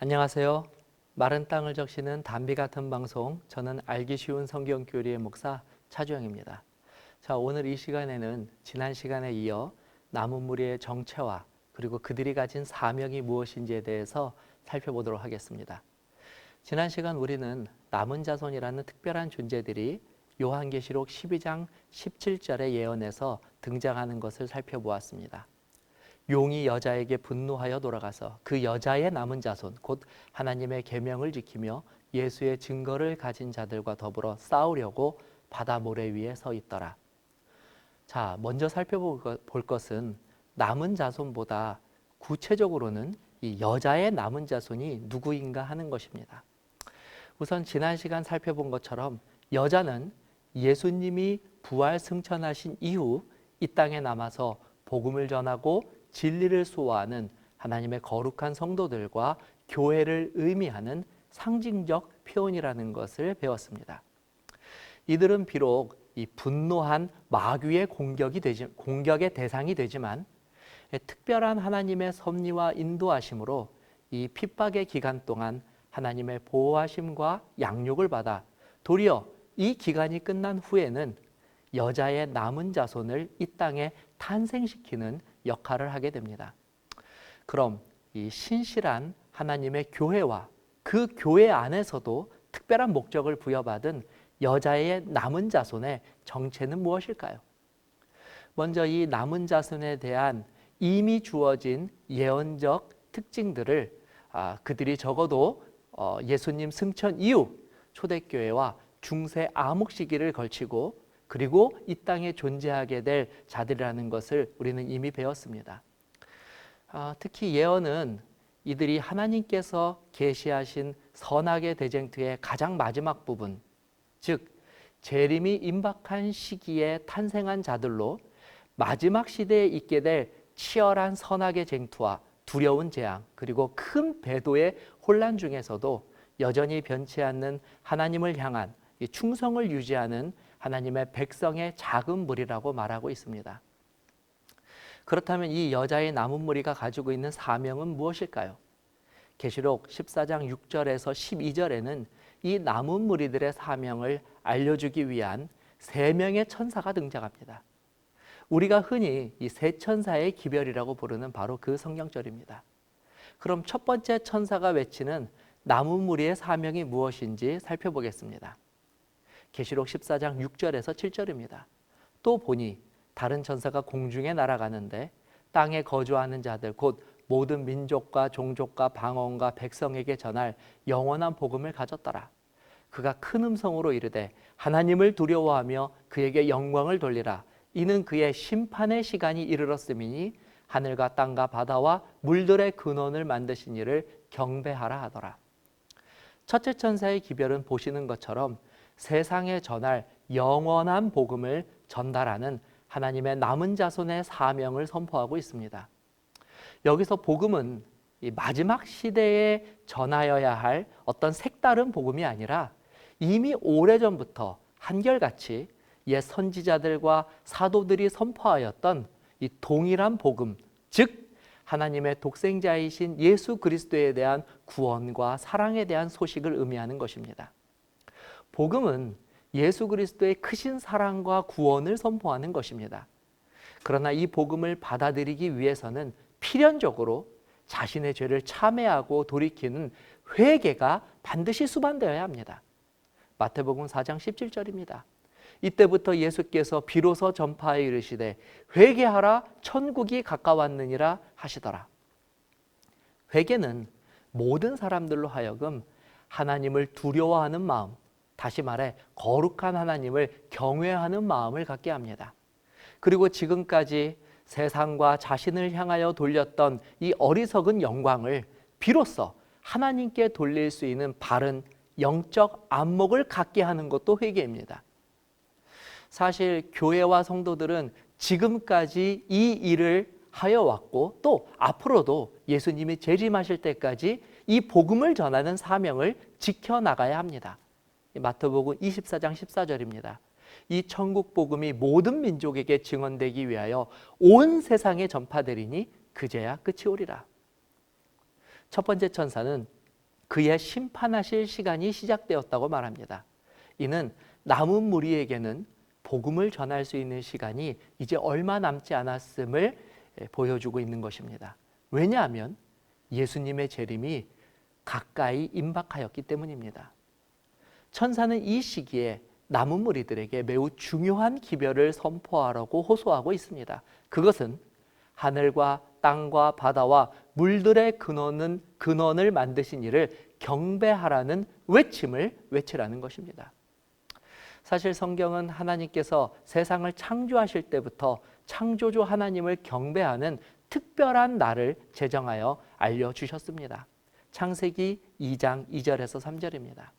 안녕하세요. 마른 땅을 적시는 담비 같은 방송, 저는 알기 쉬운 성경교리의 목사 차주영입니다. 자, 오늘 이 시간에는 지난 시간에 이어 남은 무리의 정체와 그리고 그들이 가진 사명이 무엇인지에 대해서 살펴보도록 하겠습니다. 지난 시간 우리는 남은 자손이라는 특별한 존재들이 요한계시록 12장 17절의 예언에서 등장하는 것을 살펴보았습니다. 용이 여자에게 분노하여 돌아가서 그 여자의 남은 자손, 곧 하나님의 계명을 지키며 예수의 증거를 가진 자들과 더불어 싸우려고 바다 모래 위에 서 있더라. 자, 먼저 살펴볼 것은 남은 자손보다 구체적으로는 이 여자의 남은 자손이 누구인가 하는 것입니다. 우선 지난 시간 살펴본 것처럼 여자는 예수님이 부활 승천하신 이후 이 땅에 남아서 복음을 전하고 진리를 수호하는 하나님의 거룩한 성도들과 교회를 의미하는 상징적 표현이라는 것을 배웠습니다. 이들은 비록 이 분노한 마귀의 공격의 대상이 되지만 특별한 하나님의 섭리와 인도하심으로 이 핍박의 기간 동안 하나님의 보호하심과 양육을 받아 도리어 이 기간이 끝난 후에는 여자의 남은 자손을 이 땅에 탄생시키는 역할을 하게 됩니다. 그럼 이 신실한 하나님의 교회와 그 교회 안에서도 특별한 목적을 부여받은 여자의 남은 자손의 정체는 무엇일까요? 먼저 이 남은 자손에 대한 이미 주어진 예언적 특징들을 그들이 적어도 예수님 승천 이후 초대교회와 중세 암흑 시기를 걸치고 그리고 이 땅에 존재하게 될 자들이라는 것을 우리는 이미 배웠습니다. 특히 예언은 이들이 하나님께서 계시하신 선악의 대쟁투의 가장 마지막 부분, 즉 재림이 임박한 시기에 탄생한 자들로 마지막 시대에 있게 될 치열한 선악의 쟁투와 두려운 재앙 그리고 큰 배도의 혼란 중에서도 여전히 변치 않는 하나님을 향한 충성을 유지하는 하나님의 백성의 작은 무리라고 말하고 있습니다. 그렇다면 이 여자의 남은 무리가 가지고 있는 사명은 무엇일까요? 계시록 14장 6절에서 12절에는 이 남은 무리들의 사명을 알려주기 위한 세 명의 천사가 등장합니다. 우리가 흔히 이 세 천사의 기별이라고 부르는 바로 그 성경절입니다. 그럼 첫 번째 천사가 외치는 남은 무리의 사명이 무엇인지 살펴보겠습니다. 계시록 14장 6절에서 7절입니다. 또 보니 다른 천사가 공중에 날아가는데 땅에 거주하는 자들 곧 모든 민족과 종족과 방언과 백성에게 전할 영원한 복음을 가졌더라. 그가 큰 음성으로 이르되 하나님을 두려워하며 그에게 영광을 돌리라. 이는 그의 심판의 시간이 이르렀음이니 하늘과 땅과 바다와 물들의 근원을 만드신 이를 경배하라 하더라. 첫째 천사의 기별은 보시는 것처럼 세상에 전할 영원한 복음을 전달하는 하나님의 남은 자손의 사명을 선포하고 있습니다. 여기서 복음은 이 마지막 시대에 전하여야 할 어떤 색다른 복음이 아니라 이미 오래전부터 한결같이 옛 선지자들과 사도들이 선포하였던 이 동일한 복음, 즉 하나님의 독생자이신 예수 그리스도에 대한 구원과 사랑에 대한 소식을 의미하는 것입니다. 복음은 예수 그리스도의 크신 사랑과 구원을 선포하는 것입니다. 그러나 이 복음을 받아들이기 위해서는 필연적으로 자신의 죄를 참회하고 돌이키는 회개가 반드시 수반되어야 합니다. 마태복음 4장 17절입니다. 이때부터 예수께서 비로소 전파하여 이르시되 회개하라 천국이 가까웠느니라 하시더라. 회개는 모든 사람들로 하여금 하나님을 두려워하는 마음, 다시 말해 거룩한 하나님을 경외하는 마음을 갖게 합니다. 그리고 지금까지 세상과 자신을 향하여 돌렸던 이 어리석은 영광을 비로소 하나님께 돌릴 수 있는 바른 영적 안목을 갖게 하는 것도 회개입니다. 사실 교회와 성도들은 지금까지 이 일을 하여 왔고 또 앞으로도 예수님이 재림하실 때까지 이 복음을 전하는 사명을 지켜나가야 합니다. 마태복음 24장 14절입니다. 이 천국 복음이 모든 민족에게 증언되기 위하여 온 세상에 전파되리니 그제야 끝이 오리라. 첫 번째 천사는 그의 심판하실 시간이 시작되었다고 말합니다. 이는 남은 무리에게는 복음을 전할 수 있는 시간이 이제 얼마 남지 않았음을 보여주고 있는 것입니다. 왜냐하면 예수님의 재림이 가까이 임박하였기 때문입니다. 천사는 이 시기에 남은 무리들에게 매우 중요한 기별을 선포하라고 호소하고 있습니다. 그것은 하늘과 땅과 바다와 물들의 근원을 만드신 이를 경배하라는 외침을 외치라는 것입니다. 사실 성경은 하나님께서 세상을 창조하실 때부터 창조주 하나님을 경배하는 특별한 날을 제정하여 알려주셨습니다. 창세기 2장 2절에서 3절입니다.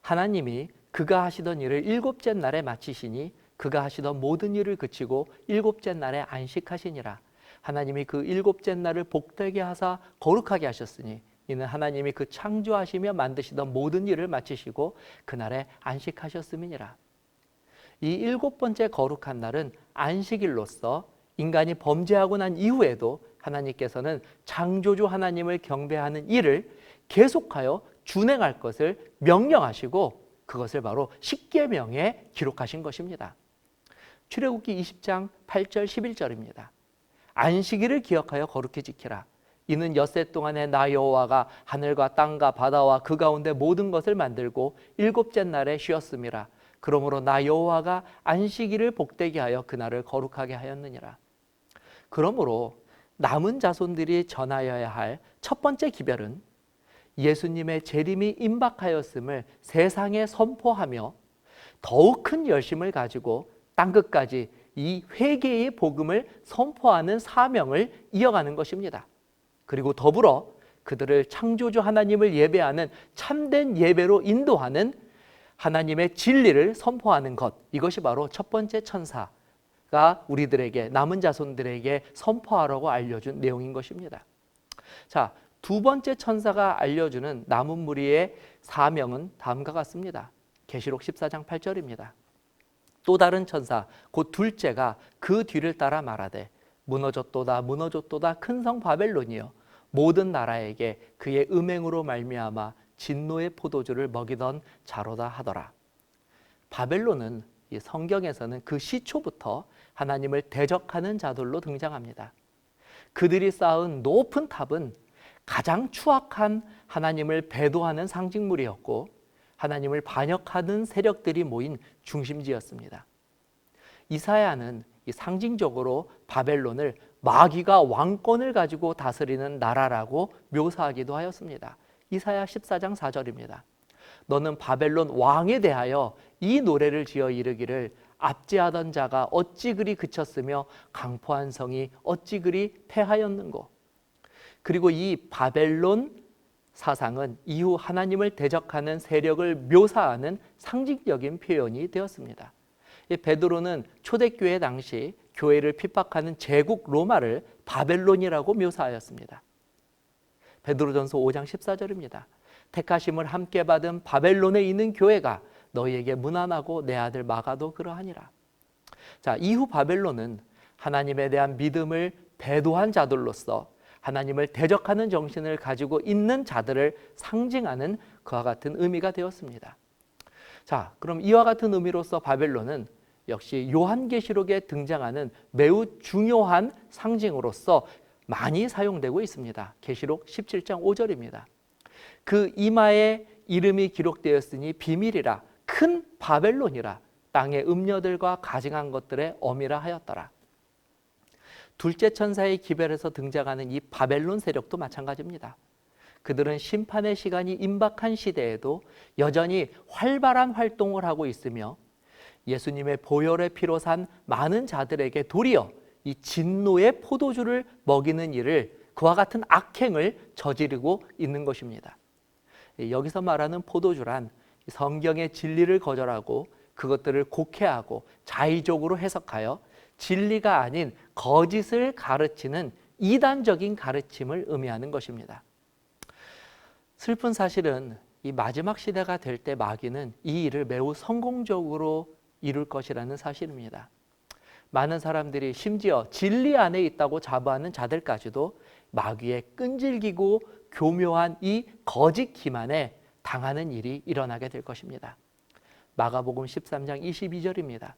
하나님이 그가 하시던 일을 일곱째 날에 마치시니 그가 하시던 모든 일을 그치고 일곱째 날에 안식하시니라. 하나님이 그 일곱째 날을 복되게 하사 거룩하게 하셨으니 이는 하나님이 그 창조하시며 만드시던 모든 일을 마치시고 그날에 안식하셨음이니라. 이 일곱 번째 거룩한 날은 안식일로서 인간이 범죄하고 난 이후에도 하나님께서는 창조주 하나님을 경배하는 일을 계속하여 준행할 것을 명령하시고 그것을 바로 십계명에 기록하신 것입니다. 출애굽기 20장 8절 11절입니다. 안식일을 기억하여 거룩히 지키라. 이는 엿새 동안에 나 여호와가 하늘과 땅과 바다와 그 가운데 모든 것을 만들고 일곱째 날에 쉬었음이라. 그러므로 나 여호와가 안식일을 복되게 하여 그날을 거룩하게 하였느니라. 그러므로 남은 자손들이 전하여야 할 첫 번째 기별은 예수님의 재림이 임박하였음을 세상에 선포하며 더욱 큰 열심을 가지고 땅끝까지 이 회개의 복음을 선포하는 사명을 이어가는 것입니다. 그리고 더불어 그들을 창조주 하나님을 예배하는 참된 예배로 인도하는 하나님의 진리를 선포하는 것, 이것이 바로 첫 번째 천사가 우리들에게, 남은 자손들에게 선포하라고 알려준 내용인 것입니다. 자, 두 번째 천사가 알려주는 남은 무리의 사명은 다음과 같습니다. 계시록 14장 8절입니다. 또 다른 천사 곧 둘째가 그 뒤를 따라 말하되 무너졌도다 무너졌도다 큰 성 바벨론이여 모든 나라에게 그의 음행으로 말미암아 진노의 포도주를 먹이던 자로다 하더라. 바벨론은 이 성경에서는 그 시초부터 하나님을 대적하는 자들로 등장합니다. 그들이 쌓은 높은 탑은 가장 추악한 하나님을 배도하는 상징물이었고 하나님을 반역하는 세력들이 모인 중심지였습니다. 이사야는 이 상징적으로 바벨론을 마귀가 왕권을 가지고 다스리는 나라라고 묘사하기도 하였습니다. 이사야 14장 4절입니다. 너는 바벨론 왕에 대하여 이 노래를 지어 이르기를 압제하던 자가 어찌 그리 그쳤으며 강포한 성이 어찌 그리 패하였는고. 그리고 이 바벨론 사상은 이후 하나님을 대적하는 세력을 묘사하는 상징적인 표현이 되었습니다. 베드로는 초대교회 당시 교회를 핍박하는 제국 로마를 바벨론이라고 묘사하였습니다. 베드로전서 5장 14절입니다. 택하심을 함께 받은 바벨론에 있는 교회가 너희에게 문안하고 내 아들 마가도 그러하니라. 자, 이후 바벨론은 하나님에 대한 믿음을 배도한 자들로서 하나님을 대적하는 정신을 가지고 있는 자들을 상징하는 그와 같은 의미가 되었습니다. 자, 그럼 이와 같은 의미로서 바벨론은 역시 요한계시록에 등장하는 매우 중요한 상징으로서 많이 사용되고 있습니다. 계시록 17장 5절입니다. 그 이마에 이름이 기록되었으니 비밀이라 큰 바벨론이라 땅의 음녀들과 가증한 것들의 어미라 하였더라. 둘째 천사의 기별에서 등장하는 이 바벨론 세력도 마찬가지입니다. 그들은 심판의 시간이 임박한 시대에도 여전히 활발한 활동을 하고 있으며 예수님의 보혈의 피로 산 많은 자들에게 도리어 이 진노의 포도주를 먹이는 일을, 그와 같은 악행을 저지르고 있는 것입니다. 여기서 말하는 포도주란 성경의 진리를 거절하고 그것들을 곡해하고 자의적으로 해석하여 진리가 아닌 거짓을 가르치는 이단적인 가르침을 의미하는 것입니다. 슬픈 사실은 이 마지막 시대가 될 때 마귀는 이 일을 매우 성공적으로 이룰 것이라는 사실입니다. 많은 사람들이 심지어 진리 안에 있다고 자부하는 자들까지도 마귀에 끈질기고 교묘한 이 거짓 기만에 당하는 일이 일어나게 될 것입니다. 마가복음 13장 22절입니다.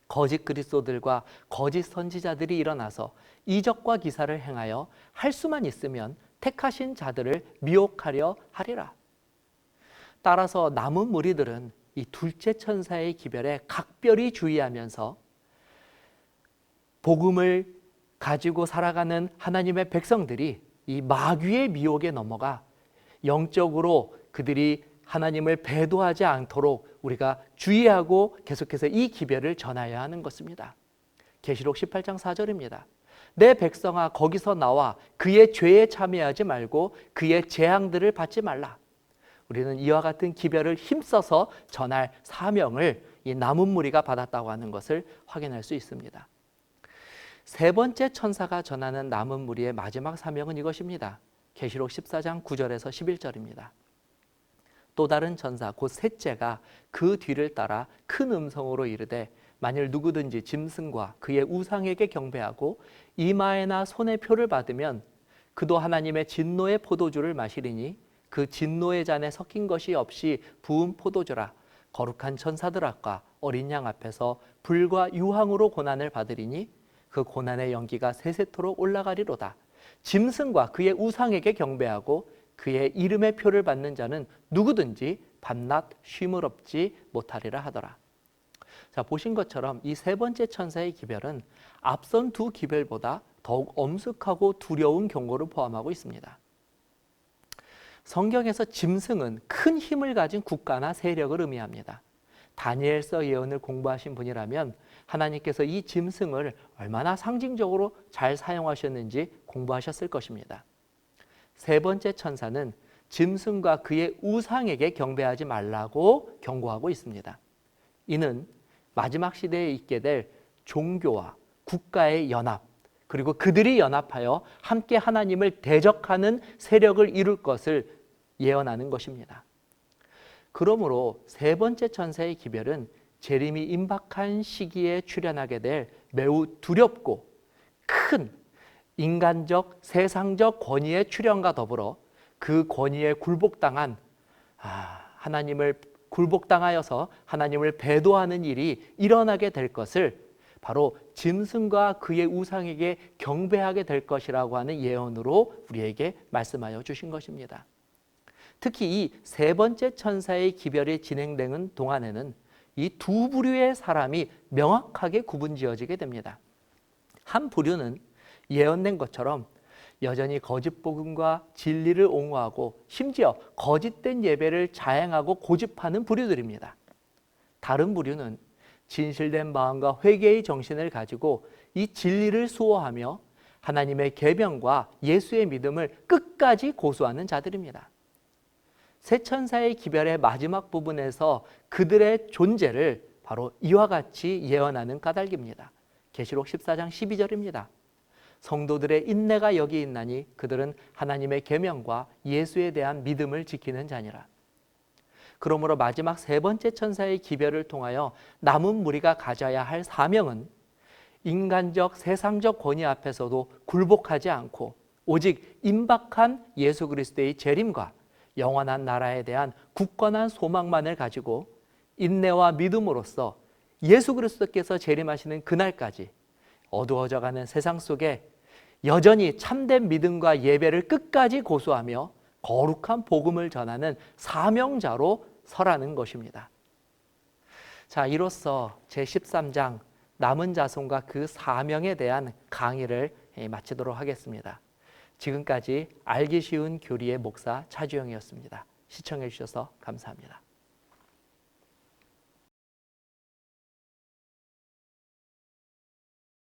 거짓 그리스도들과 거짓 선지자들이 일어나서 이적과 기사를 행하여 할 수만 있으면 택하신 자들을 미혹하려 하리라. 따라서 남은 무리들은 이 둘째 천사의 기별에 각별히 주의하면서 복음을 가지고 살아가는 하나님의 백성들이 이 마귀의 미혹에 넘어가 영적으로 그들이 하나님을 배도하지 않도록 우리가 주의하고 계속해서 이 기별을 전하여야 하는 것입니다. 계시록 18장 4절입니다. 내 백성아 거기서 나와 그의 죄에 참여하지 말고 그의 재앙들을 받지 말라. 우리는 이와 같은 기별을 힘써서 전할 사명을 이 남은 무리가 받았다고 하는 것을 확인할 수 있습니다. 세 번째 천사가 전하는 남은 무리의 마지막 사명은 이것입니다. 계시록 14장 9절에서 11절입니다. 또 다른 천사 곧 셋째가 그 뒤를 따라 큰 음성으로 이르되 만일 누구든지 짐승과 그의 우상에게 경배하고 이마에나 손에 표를 받으면 그도 하나님의 진노의 포도주를 마시리니 그 진노의 잔에 섞인 것이 없이 부은 포도주라. 거룩한 천사들 앞과 어린 양 앞에서 불과 유황으로 고난을 받으리니 그 고난의 연기가 세세토록 올라가리로다. 짐승과 그의 우상에게 경배하고 그의 이름의 표를 받는 자는 누구든지 밤낮 쉼을 없지 못하리라 하더라. 자, 보신 것처럼 이 세 번째 천사의 기별은 앞선 두 기별보다 더욱 엄숙하고 두려운 경고를 포함하고 있습니다. 성경에서 짐승은 큰 힘을 가진 국가나 세력을 의미합니다. 다니엘서 예언을 공부하신 분이라면 하나님께서 이 짐승을 얼마나 상징적으로 잘 사용하셨는지 공부하셨을 것입니다. 세 번째 천사는 짐승과 그의 우상에게 경배하지 말라고 경고하고 있습니다. 이는 마지막 시대에 있게 될 종교와 국가의 연합, 그리고 그들이 연합하여 함께 하나님을 대적하는 세력을 이룰 것을 예언하는 것입니다. 그러므로 세 번째 천사의 기별은 재림이 임박한 시기에 출현하게 될 매우 두렵고 큰 인간적, 세상적 권위의 출현과 더불어 그 권위에 굴복당한 하나님을 굴복당하여서 하나님을 배도하는 일이 일어나게 될 것을 바로 짐승과 그의 우상에게 경배하게 될 것이라고 하는 예언으로 우리에게 말씀하여 주신 것입니다. 특히 이 세 번째 천사의 기별이 진행되는 동안에는 이 두 부류의 사람이 명확하게 구분지어지게 됩니다. 한 부류는 예언된 것처럼 여전히 거짓 복음과 진리를 옹호하고 심지어 거짓된 예배를 자행하고 고집하는 부류들입니다. 다른 부류는 진실된 마음과 회개의 정신을 가지고 이 진리를 수호하며 하나님의 계명과 예수의 믿음을 끝까지 고수하는 자들입니다. 세 천사의 기별의 마지막 부분에서 그들의 존재를 바로 이와 같이 예언하는 까닭입니다. 계시록 14장 12절입니다. 성도들의 인내가 여기 있나니 그들은 하나님의 계명과 예수에 대한 믿음을 지키는 자니라. 그러므로 마지막 세 번째 천사의 기별을 통하여 남은 무리가 가져야 할 사명은 인간적 세상적 권위 앞에서도 굴복하지 않고 오직 임박한 예수 그리스도의 재림과 영원한 나라에 대한 굳건한 소망만을 가지고 인내와 믿음으로써 예수 그리스도께서 재림하시는 그날까지 어두워져가는 세상 속에 여전히 참된 믿음과 예배를 끝까지 고수하며 거룩한 복음을 전하는 사명자로 서라는 것입니다. 자, 이로써 제13장 남은 자손과 그 사명에 대한 강의를 마치도록 하겠습니다. 지금까지 알기 쉬운 교리의 목사 차주영이었습니다. 시청해 주셔서 감사합니다.